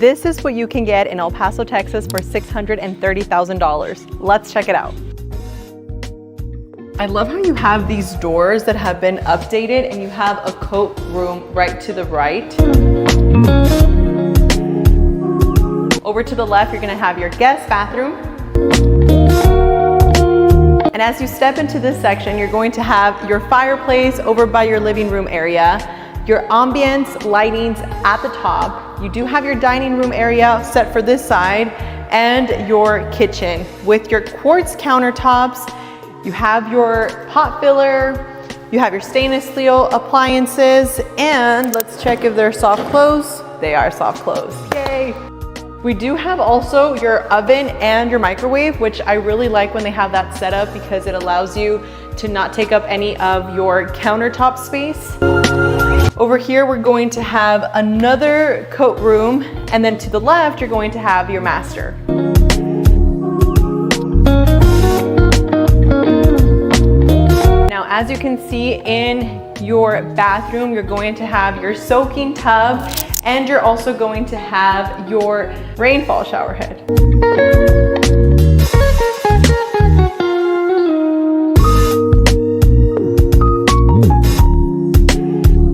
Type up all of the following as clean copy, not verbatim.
This is what you can get in El Paso, Texas for $630,000. Let's check it out. I love how you have these doors that have been updated and you have a coat room right to the right. Over to the left, you're gonna have your guest bathroom. And as you step into this section, you're going to have your fireplace over by your living room area, your ambience lightings at the top. You do have your dining room area set for this side and your kitchen with your quartz countertops. You have your pot filler, you have your stainless steel appliances, and let's check if they're soft close. They are soft close, yay. We do have also your oven and your microwave, which I really like when they have that set up because it allows you to not take up any of your countertop space. Over here, we're going to have another coat room, and then to the left, you're going to have your master. Now, as you can see in your bathroom, you're going to have your soaking tub, and you're also going to have your rainfall shower head.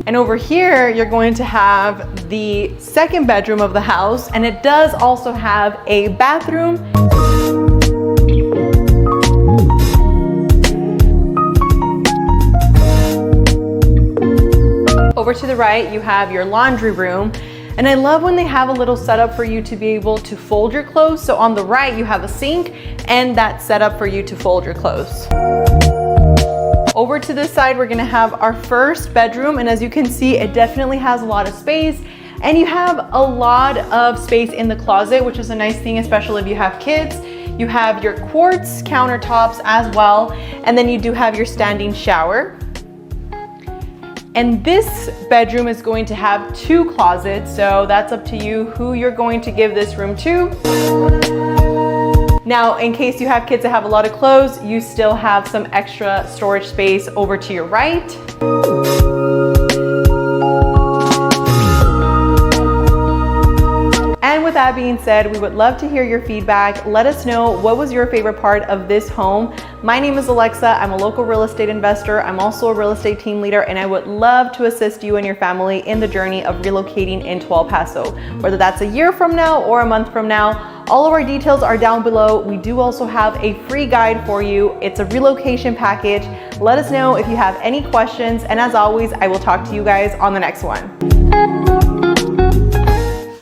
And over here, you're going to have the second bedroom of the house, and it does also have a bathroom. Over to the right, you have your laundry room. And I love when they have a little setup for you to be able to fold your clothes. So on the right, you have a sink and that setup for you to fold your clothes. Over to this side, we're gonna have our first bedroom. And as you can see, it definitely has a lot of space. And you have a lot of space in the closet, which is a nice thing, especially if you have kids. You have your quartz countertops as well. And then you do have your standing shower. And this bedroom is going to have 2 closets, so that's up to you who you're going to give this room to. Now, in case you have kids that have a lot of clothes, you still have some extra storage space over to your right. And with that being said, we would love to hear your feedback. Let us know what was your favorite part of this home. My name is Alexa. I'm a local real estate investor. I'm also a real estate team leader, and I would love to assist you and your family in the journey of relocating into El Paso, whether that's a year from now or a month from now. All of our details are down below. We do also have a free guide for you. It's a relocation package. Let us know if you have any questions, and as always, I will talk to you guys on the next one.